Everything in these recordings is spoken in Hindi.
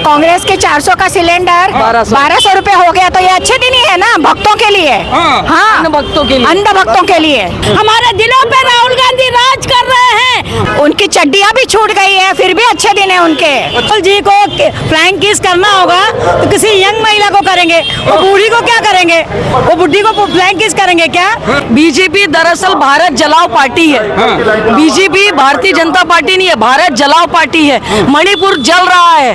कांग्रेस के 400 का सिलेंडर 1200 रुपए हो गया, तो ये अच्छे दिन ही है ना भक्तों के लिए। हाँ, अन्य भक्तों के लिए, अंध भक्तों के लिए। हमारे दिलों पे राहुल गांधी राज कर रहे हैं। उनकी चड्डियां भी छूट गई है, फिर भी अच्छे दिन है उनके। राहुल जी को फ्लैंक किस करना होगा तो किसी यंग महिला को करेंगे, वो बूढ़ी को क्या करेंगे? वो बुढ़ी को फ्लैंक किस करेंगे क्या? बीजेपी दरअसल भारत जलाओ पार्टी है। बीजेपी भारतीय जनता पार्टी नहीं है, भारत जलाओ पार्टी है। मणिपुर जल रहा है,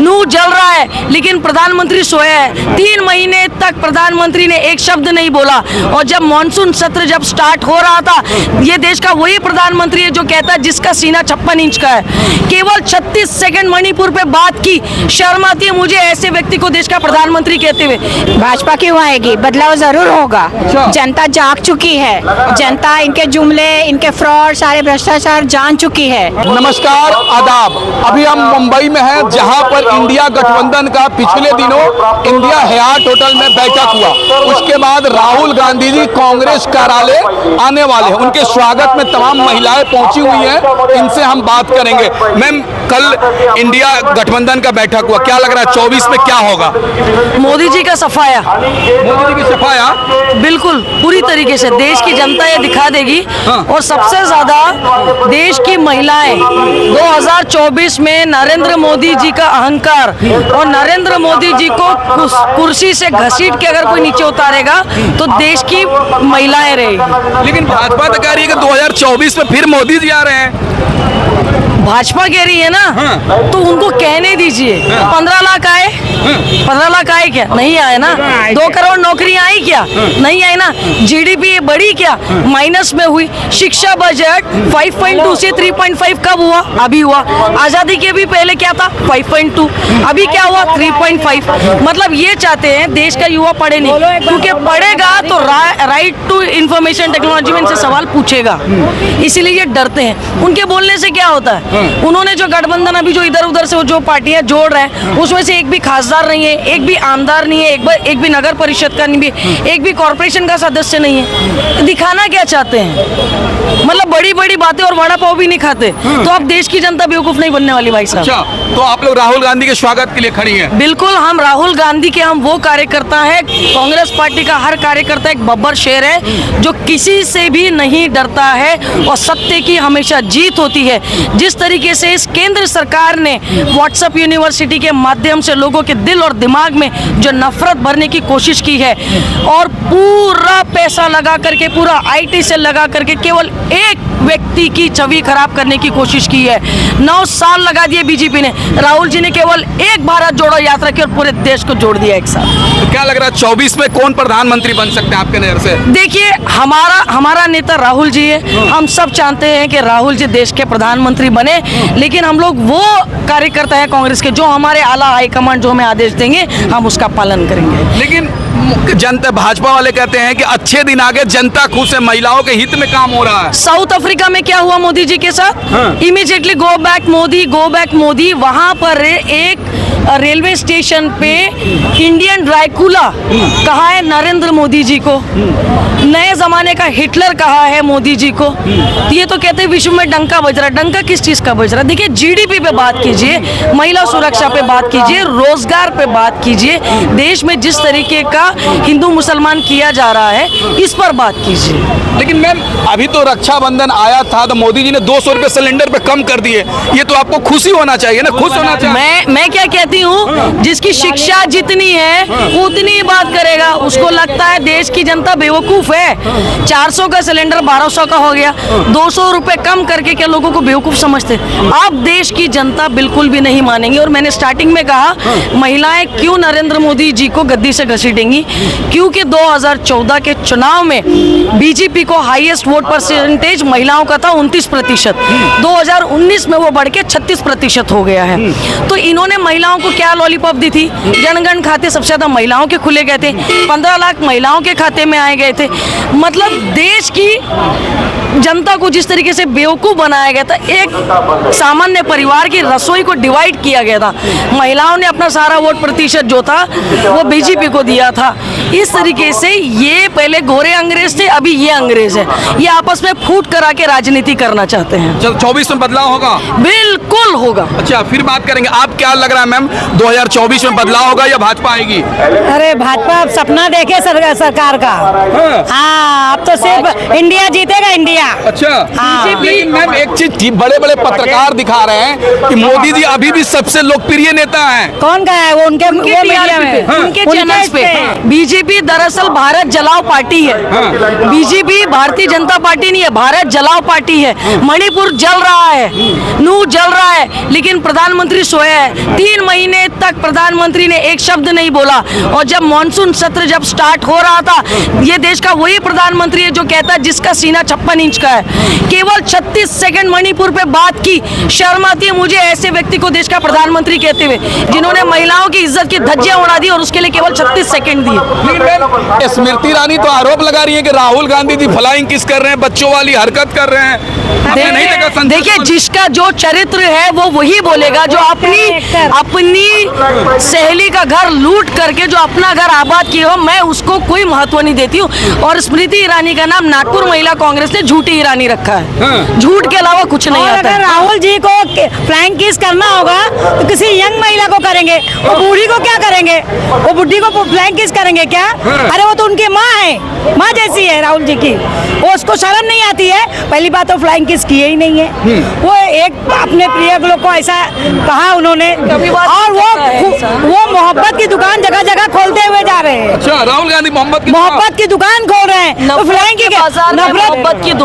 नू जल रहा है, लेकिन प्रधानमंत्री सोया है। 3 महीने तक प्रधानमंत्री ने एक शब्द नहीं बोला। और जब मॉनसून सत्र जब स्टार्ट हो रहा था, ये देश का वही प्रधानमंत्री है जो कहता है जिसका सीना 56 इंच का है। केवल 36 सेकंड मणिपुर पे बात की। शर्म आती है मुझे ऐसे व्यक्ति को देश का प्रधानमंत्री कहते हुए। भाजपा क्यों आएगी? बदलाव जरूर होगा। जनता जाग चुकी है, जनता इनके जुमले, इनके फ्रॉड, सारे भ्रष्टाचार जान चुकी है। नमस्कार, आदाब। अभी हम मुंबई में हैं, जहां पर इंडिया गठबंधन का पिछले दिनों इंडिया हयात होटल में बैठक हुआ। उसके बाद राहुल गांधी जी कांग्रेस कार्यालय आने वाले हैं। उनके स्वागत में तमाम महिलाएं पहुंची हुई हैं, इनसे हम बात करेंगे। मैम, कल इंडिया गठबंधन का बैठक हुआ, क्या लग रहा है 24 में क्या होगा? मोदी जी का सफाया, मोदी जी की सफाया बिल्कुल पूरी तरीके से देश की जनता ये दिखा देगी। और सबसे ज्यादा देश की महिलाएं 2024 में नरेंद्र मोदी जी का अहंकार और नरेंद्र मोदी जी को कुर्सी से घसीट के अगर कोई नीचे उतारेगा तो देश की महिलाएं रहेगी। लेकिन भाजपा तो कह रही है कि 2024 में फिर मोदी जी आ रहे हैं। भाजपा कह रही है ना, तो उनको कहने दीजिए। 15 लाख आए, 15 लाख आए क्या? नहीं आए ना। 2 करोड़ नौकरियां आई क्या? नहीं आई ना। जीडीपी बढ़ी क्या? माइनस में हुई। शिक्षा बजट 5.2 से 3.5 कब हुआ? अभी हुआ। आजादी के भी पहले क्या था? 5.2। अभी क्या हुआ? 3.5। मतलब ये चाहते हैं देश का युवा पढ़े नहीं, क्योंकि पढ़ेगा तो राइट टू इंफॉर्मेशन टेक्नोलॉजी में इनसे सवाल पूछेगा, इसीलिए ये डरते हैं। उनके बोलने से क्या होता है? उन्होंने जो गठबंधन अभी जो इधर उधर से जो पार्टियां जोड़ रहे हैं, उसमें से एक भी खासदार नहीं है, एक भी आमदार नहीं है, एक भी नगर परिषद का नहीं है, एक भी कॉर्पोरेशन का सदस्य नहीं है। दिखाना क्या चाहते हैं? मतलब बड़ी बड़ी बातें और वड़ा पाव भी नहीं खाते। तो अब देश की जनता बेवकूफ नहीं बनने वाली भाई साहब। अच्छा, तो आप लोग राहुल गांधी के स्वागत के लिए खड़ी हैं? बिल्कुल, हम राहुल गांधी के हम वो कार्यकर्ता है। कांग्रेस पार्टी का हर कार्यकर्ता एक बब्बर शेर है जो किसी से भी नहीं डरता है और सत्य की हमेशा जीत होती है। जिस तरीके से इस केंद्र सरकार ने व्हाट्सएप यूनिवर्सिटी के माध्यम से लोगों के दिल और दिमाग में जो नफरत भरने की कोशिश की है और पूरा पैसा लगा करके, पूरा IT से लगा करके केवल एक व्यक्ति की छवि खराब करने की कोशिश की है। 9 साल लगा दिए बीजेपी ने। राहुल जी ने केवल एक भारत जोड़ो यात्रा की और पूरे देश को जोड़ दिया एक साथ। तो क्या लग रहा है 24 में कौन प्रधानमंत्री बन सकते हैं आपके नजर से? देखिए, हमारा नेता राहुल जी है। हम सब चाहते हैं कि राहुल जी देश के प्रधानमंत्री बने, लेकिन हम लोग वो कार्यकर्ता है कांग्रेस के जो हमारे आला हाईकमांड जो हमें आदेश देंगे हम उसका पालन करेंगे। लेकिन जनता भाजपा वाले कहते हैं कि अच्छे दिन आगे, जनता खुश है, महिलाओं के हित में काम हो रहा है। साउथ अफ्रीका में क्या हुआ मोदी जी के साथ? Immediately go back Modi, go back Modi. वहां पर एक रेलवे स्टेशन पे इंडियन ड्राइकुला कहा है नरेंद्र मोदी जी को, नए जमाने का हिटलर कहा है मोदी जी को। ये तो कहते हैं विश्व में डंका बज रहा है। डंका किस चीज का बज रहा है? देखिए, जीडीपी पे बात कीजिए, महिला सुरक्षा पे बात कीजिए, रोजगार पे बात कीजिए, देश में जिस तरीके का हिंदू मुसलमान किया जा रहा है इस पर बात कीजिए। लेकिन मैम, अभी तो रक्षाबंधन आया था तो मोदी जी ने 200 रुपए सिलेंडर पे कम कर दिए। ये तो आपको खुशी होना चाहिए ना, खुश होना चाहिए। मैं क्या कहती हूँ, जिसकी शिक्षा जितनी है उतनी ही बात करेगा। उसको लगता है देश की जनता बेवकूफ है। 400 का सिलेंडर 1200 का हो गया, 200 रुपए कम करके क्या लोगों को बेवकूफ समझते? अब देश की जनता बिल्कुल भी नहीं मानेंगी। और मैंने स्टार्टिंग में कहा, महिलाएं क्यों नरेंद्र मोदी जी को गद्दी से घसीटेंगी? क्योंकि 2014 के चुनाव में बीजेपी को हाईएस्ट वोट परसेंटेज महिलाओं का था 29%। 2019 में वो बढ़ के 36% हो गया है। तो इन्होंने महिलाओं को क्या लॉलीपॉप दी थी? जनगण खाते सबसे ज्यादा महिलाओं के खुले गए थे, 15 लाख महिलाओं के खाते में आए गए थे। मतलब देश की जनता को जिस तरीके से बेवकूफ बनाया गया था, एक सामान्य परिवार की रसोई को डिवाइड किया गया था, महिलाओं ने अपना सारा वोट प्रतिशत जो था वो बीजेपी को दिया था। इस तरीके से ये पहले गोरे अंग्रेज थे, अभी ये अंग्रेज है। ये आपस में फूट करा के राजनीति करना चाहते हैं। 24 में बदलाव होगा? बिल्कुल होगा। अच्छा, फिर बात करेंगे। आप क्या लग रहा है मैम, 2024 में बदलाव होगा या भाजपा आएगी? अरे भाजपा अब सपना देखे सरकार का। हाँ, अब तो सिर्फ इंडिया जीतेगा, इंडिया। अच्छा, हाँ। लेकिन मैम एक चीज बड़े बड़े पत्रकार दिखा रहे हैं कि मोदी जी अभी भी सबसे लोकप्रिय नेता हैं। कौन का है वो? उनके मीडिया में, उनके चैनल्स पे। बीजेपी दरअसल भारत जलाओ पार्टी है। बीजेपी भारतीय जनता पार्टी नहीं है, भारत जलाओ पार्टी है। मणिपुर जल रहा है, नू जल रहा है, लेकिन प्रधानमंत्री सोया है। 3 महीने तक प्रधानमंत्री ने एक शब्द नहीं बोला। और जब मॉनसून सत्र जब स्टार्ट हो रहा था, ये देश का वही प्रधानमंत्री है जो कहता है जिसका सीना 56 इंच का है। केवल 36 सेकंड मणिपुर पे बात की। शर्म आती है मुझे ऐसे व्यक्ति को देश का प्रधानमंत्री कहते हुए, जिन्होंने महिलाओं की इज्जत की धज्जियां उड़ा दी और उसके लिए केवल 36 सेकंड दिए। लेकिन मैम स्मृति ईरानी तो आरोप लगा रही है कि राहुल गांधी जी फ्लाइंग किस कर रहे हैं, बच्चों वाली हरकत कर रहे हैं। आपने नहीं देखा संसद? देखिए, जिसका जो चरित्र है वो वही बोलेगा। जो अपनी सहेली का घर लूट करके जो अपना घर आबाद किया हो, मैं उसको कोई महत्व नहीं देती हूँ। और स्मृति ईरानी का नाम नागपुर महिला कांग्रेस ने झूठी ईरानी रखा है। झूठ के अलावा कुछ नहीं आता अगर है। राहुल जी को फ्लाइंग किस करना होगा तो किसी यंग महिला को करेंगे। वो बूढ़ी को क्या करेंगे? वो बुढ़ी को फ्लाइंग किस करेंगे क्या? अरे वो तो उनकी माँ है, माँ जैसी है राहुल जी की। वो उसको शर्म नहीं आती है? पहली बात तो फ्लाइंग किस किए ही नहीं है। वो एक अपने प्रिय लोग को ऐसा कहा उन्होंने, और वो मोहब्बत की दुकान जगह जगह खोलते हुए जा रहे हैं। अच्छा, राहुल गांधी मोहब्बत की दुकान खोल रहे हैं। तो फ्लाइंग की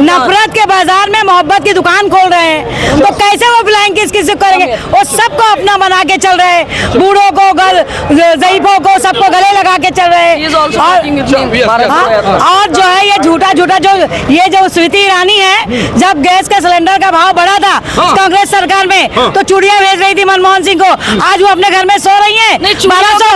नफरत के बाजार में मोहब्बत की दुकान खोल रहे हैं। तो कैसे वो फ्लाइंग किस करेंगे? वो सबको अपना बना के चल रहे हैं। बूढ़ों को, ज़ईफों को, सबको गले लगा के चल रहे हैं। और जो है ये झूठा जो स्मृति ईरानी है, जब गैस का सिलेंडर का भाव बढ़ा था कांग्रेस सरकार में, तो चूड़ियां भेज रही थी मनमोहन सिंह को। आज वो अपने घर में सो रही है।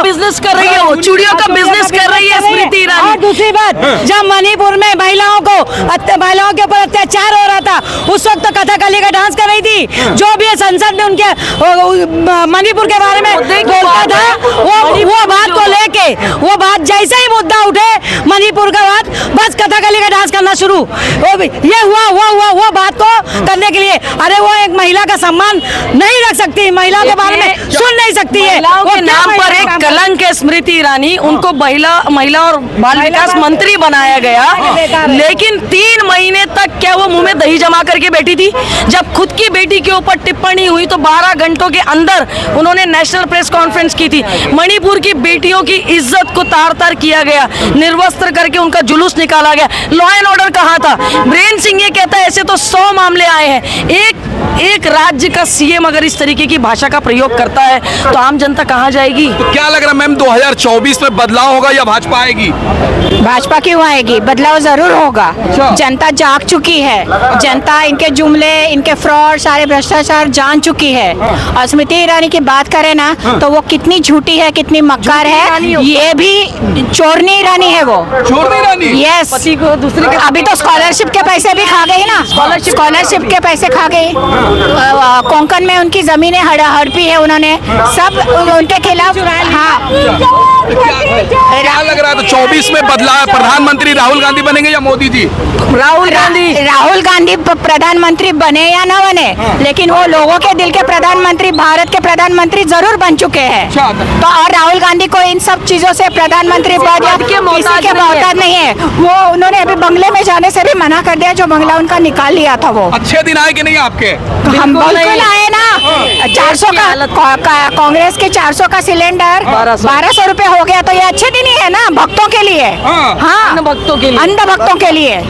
बिजनेस कर रही है, वो चूड़ियों का बिजनेस कर रही है स्मृति ईरानी। और दूसरी बात, जब मणिपुर में महिलाओं के ऊपर अत्याचार हो रहा था, उस वक्त तो कथकली का डांस कर रही थी। जो भी संसद में उनके मणिपुर के बारे में बोलता था, वो बात को लेके, वो बात जैसे ही मुद्दा उठे मणिपुर का बात, बस कथकली का डांस करना शुरू। ये वो बात को करने के लिए, अरे वो एक महिला का सम्मान नहीं रख सकती, महिला के बारे में सुन नहीं सकती है। वो नाम पर एक कलंक है स्मृति ईरानी। उनको महिला और बाल विकास मंत्री बनाया गया, लेकिन 3 महीने तक क्या वो मुंह में दही जमा करके बैठी थी? जब खुद की बेटी के ऊपर टिप्पणी हुई तो 12 घंटों के अंदर उन्होंने नेशनल प्रेस कॉन्फ्रेंस की थी। मणिपुर की बेटियों की इज्जत को तार-तार किया गया, निर्वस्त्र करके उनका जुलूस निकाला गया। लॉ एंड ऑर्डर कहाँ था? बीरेंद्र सिंह ये कहता है ऐसे तो 100 मामले आए हैं। एक राज्य का सीएम अगर इस तरीके की भाषा का प्रयोग करता है तो आम जनता कहाँ जाएगी? तो क्या लग रहा है मैम, 2024 में बदलाव होगा या भाजपा आएगी? भाजपा क्यों आएगी? बदलाव जरूर होगा। जनता जाग चुकी है। जनता इनके जुमले, इनके फ्रॉड, सारे भ्रष्टाचार जान चुकी है। और स्मृति ईरानी की बात करें ना, तो वो कितनी झूठी है, कितनी मक्कार है। ये भी चोरनी ईरानी है। वो चोरनी ईरानी? यस। अभी तो स्कॉलरशिप के पैसे भी खा गई ना, स्कॉलरशिप के पैसे खा गई। कोंकण में उनकी जमीनें हड़पी है उन्होंने, सब उनके खिलाफ। हाँ, क्या लग रहा है? तो 24 में बदलाव, प्रधानमंत्री राहुल गांधी बनेंगे या मोदी जी? राहुल गांधी प्रधानमंत्री बने या ना बने, लेकिन वो लोगों के दिल के प्रधानमंत्री, भारत के प्रधानमंत्री जरूर बन चुके हैं। तो और राहुल गांधी को इन सब चीजों से प्रधानमंत्री पद या किसी के मोहताज नहीं है। वो उन्होंने अभी बंगले में जाने से भी मना कर दिया, जो बंगला उनका निकाल लिया था। वो अच्छे दिन आए कि नहीं आपके? हम बिल्कुल आए ना। 400 का कांग्रेस के 400 का सिलेंडर 1200 रुपए हो गया, तो ये अच्छे दिन ही है ना भक्तों के लिए। हाँ, अंध भक्तों के लिए।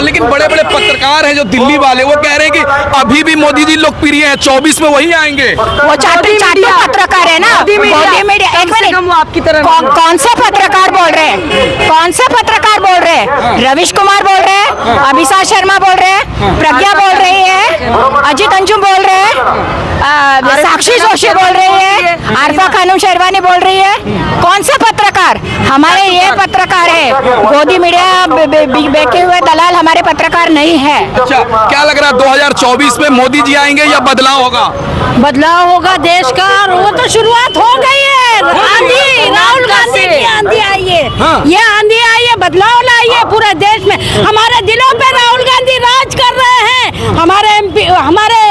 लेकिन बड़े बड़े पत्रकार हैं जो दिल्ली वाले, वो कह रहे हैं कि अभी भी मोदी जी लोकप्रिय हैं, 24 में वही आएंगे। वो चाटू पत्रकार है ना, मोदी मीडिया। एक मिनट, आपकी तरह कौन से पत्रकार बोल रहे हैं? कौन से पत्रकार बोल रहे हैं? रविश कुमार बोल रहे हैं, अभिषा शर्मा बोल रहे हैं, प्रज्ञा बोल रही है, अजित अंजुम बोल रहे हैं, साक्षी जोशी बोल रही है, आरफा अनु शेरवानी बोल रही है? कौन सा पत्रकार? हमारे ये पत्रकार है, गोदी मीडिया बेचे हुए दलाल हमारे पत्रकार नहीं है। अच्छा, क्या लग रहा है 2024 में मोदी जी आएंगे या बदलाव होगा? बदलाव होगा देश का, और वो तो शुरुआत हो गई है। आंधी, राहुल गांधी की आंधी आई है। हाँ। ये आंधी आई है, बदलाव लाई है पूरे देश में। हमारे दिलों पे राहुल गांधी राज कर रहे हैं। हमारे MP, हमारे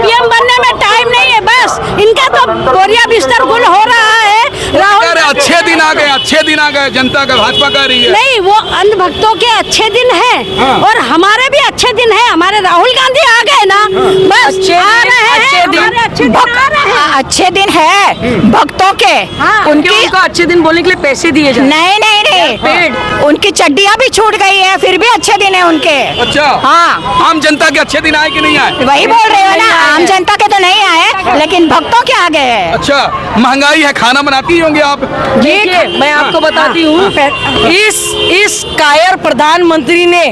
PM बनने में टाइम नहीं है, बस इनका तो बोरिया बिस्तर गुल हो रहा है। राहुल अच्छे दिन आ गए, अच्छे दिन आ गए, जनता का भाजपा कह रही है। नहीं, वो अंधभक्तों के अच्छे दिन हैं। हाँ। और हमारे भी अच्छे दिन हैं। हमारे राहुल गांधी आ गए ना, बस अच्छे आ दिन, रहे हैं, अच्छे दिन। हमारे अच्छे दिन आ रहे हैं। अच्छे दिन है भक्तों के। हाँ, उनके उनको अच्छे दिन बोलने के लिए पैसे दिए जाते नहीं नहीं नहीं, उनकी चड्डियां भी छूट गई है, फिर भी अच्छे दिन है उनके। अच्छा, हाँ, आम जनता के अच्छे दिन आए कि नहीं आए? वही बोल रहे हो ना, आम जनता के तो नहीं आए, लेकिन भक्तों के आ गए हैं। अच्छा, महंगाई है, खाना बनाती होंगे आप? देखिए, मैं आपको बताती हूँ, इस कायर प्रधानमंत्री ने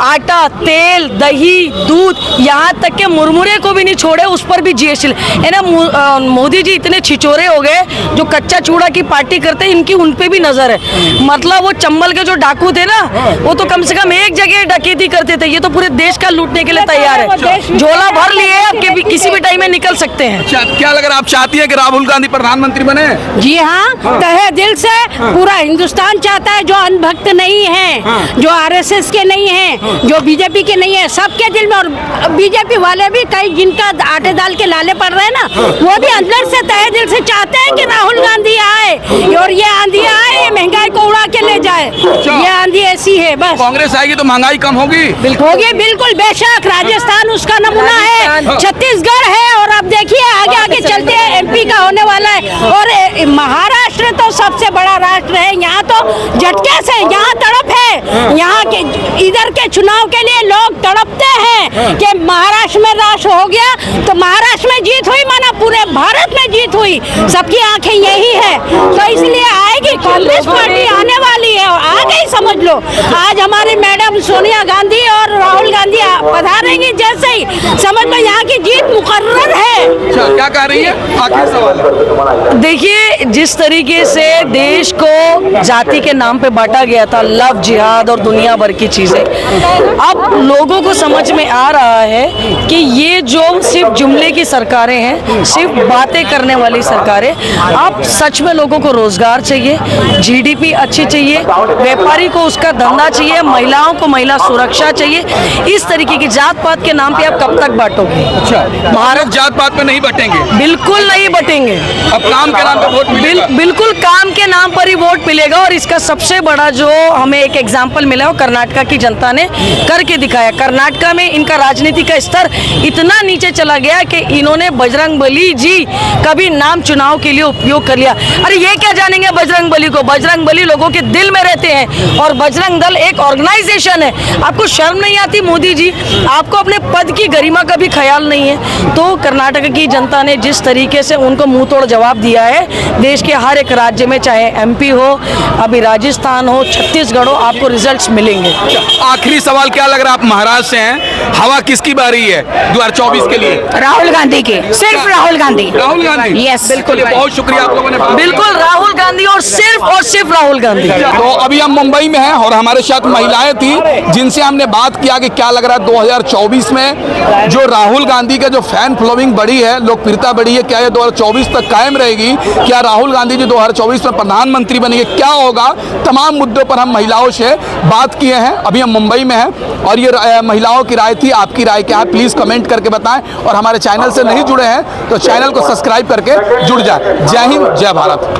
आटा, तेल, दही, दूध, यहाँ तक के मुरमुरे को भी नहीं छोड़े, उस पर भी GST है ना। मोदी जी इतने छिचोरे हो गए, जो कच्चा चूड़ा की पार्टी करते हैं, इनकी उन पे भी नजर है। मतलब वो चंबल के जो डाकू थे ना, वो तो कम से कम एक जगह डकैती करते थे, ये तो पूरे देश का लूटने के लिए तैयार है। झोला भर लिए अब के किसी भी टाइम में निकल सकते हैं। अच्छा, क्या लग रहा है, आप चाहती है कि राहुल गांधी प्रधानमंत्री बने? जी हाँ, तहे दिल से पूरा हिंदुस्तान चाहता है। जो अनभक्त नहीं है, जो RSS के नहीं है, जो BJP के नहीं है, सबके दिल में। और BJP वाले भी कई जिनका आटे दाल के लाले पड़ रहे हैं ना, वो भी अंदर से तहे दिल से चाहते हैं कि राहुल गांधी आए और ये आंधी आए, महंगाई को उड़ा के ले जाए। ये आंधी ऐसी है, बस। कांग्रेस आएगी तो महंगाई कम होगी? होगी, बिल्कुल, बेशक। राजस्थान उसका नमूना है, छत्तीसगढ़ है, और अब देखिए आगे आगे चलते हैं MP का होने वाला है। और महाराष्ट्र तो सबसे बड़ा राष्ट्र है, यहाँ तो झटके से यहाँ तड़प है। यहाँ के इधर के चुनाव के लिए लोग तड़पते हैं कि महाराष्ट्र में राष्ट्र हो गया तो महाराष्ट्र में जीत हुई, माना पूरे भारत में जीत हुई। सबकी आंखें यही है, तो इसलिए आएगी कांग्रेस पार्टी, आने वाली है, और आ गई समझ लो। आज हमारी मैडम सोनिया गांधी और राहुल गांधी पधारेंगी, जैसे ही समझ लो यहाँ की जीत मुकर्रर है। अच्छा, क्या कह रही है? आखिरी सवाल। देखिए, जिस तरीके से देश को जाति के नाम पे बांटा गया था, लव जिहाद और दुनिया भर की चीजें, अब लोगों को समझ में आ रहा है कि ये जो सिर्फ जुमले की सरकारें हैं, सिर्फ बातें करने वाली सरकारें। अब सच में लोगों को रोजगार चाहिए, GDP अच्छी चाहिए, व्यापारी को उसका धंधा चाहिए, महिलाओं को महिला सुरक्षा चाहिए। इस तरीके की जात पात के नाम पे आप कब तक बांटोगे? अच्छा, भारत जात पात में नहीं बटेंगे? बिल्कुल नहीं बटेंगे। अब काम के नाम पे वोट मिलेगा? बिल्कुल काम के नाम पर ही वोट मिलेगा। और इसका सबसे बड़ा जो हमें एक एग्जाम्पल मिला है, वो कर्नाटका की जनता ने करके दिखाया। कर्नाटका में इनका राजनीति का स्तर इतना नीचे चला गया कि इन्होंने बजरंगबली जी का भी नाम चुनाव के लिए उपयोग कर लिया। अरे ये क्या जानेंगे बजरंगबली को? बजरंगबली लोगों के दिल में रहते हैं, और बजरंग दल एक ऑर्गेनाइजेशन है। आपको शर्म नहीं आती मोदी जी? आपको अपने पद की गरिमा का भी ख्याल नहीं है? तो कर्नाटक की जनता ने जिस तरीके से उनको मुंह तोड़ जवाब दिया है, देश के हर एक राज्य में, चाहे MP हो, अभी राजस्थान हो, छत्तीसगढ़ हो, आपको रिजल्ट्स मिलेंगे। आखिरी सवाल, क्या लग रहा है, आप महाराष्ट्र से हैं, हवा किसकी बारी है 2024 के लिए? राहुल गांधी की, सिर्फ राहुल गांधी। राहुल गांधी? यस, बिल्कुल। बहुत शुक्रिया आप लोगों ने बात की। बिल्कुल राहुल गांधी, और सिर्फ राहुल गांधी। तो अभी हम मुंबई में हैं और हमारे साथ महिलाएं थी जिनसे हमने बात किया कि क्या लग रहा है 2024 में जो राहुल गांधी का जो फैन फॉलोइंग बढ़ी है, लोकप्रियता बढ़ी है, क्या ये 2024 तक कायम रहेगी? क्या राहुल गांधी जी 2024 में प्रधानमंत्री बनेंगे? क्या होगा? तमाम मुद्दों पर हम महिलाओं से बात किए हैं। अभी हम मुंबई में हैं और ये महिलाओं की राय थी। आपकी राय क्या है, प्लीज़ कमेंट करके बताएं। और हमारे चैनल से नहीं जुड़े हैं तो चैनल को सब्सक्राइब करके जुड़ जाए। जय हिंद, जय भारत।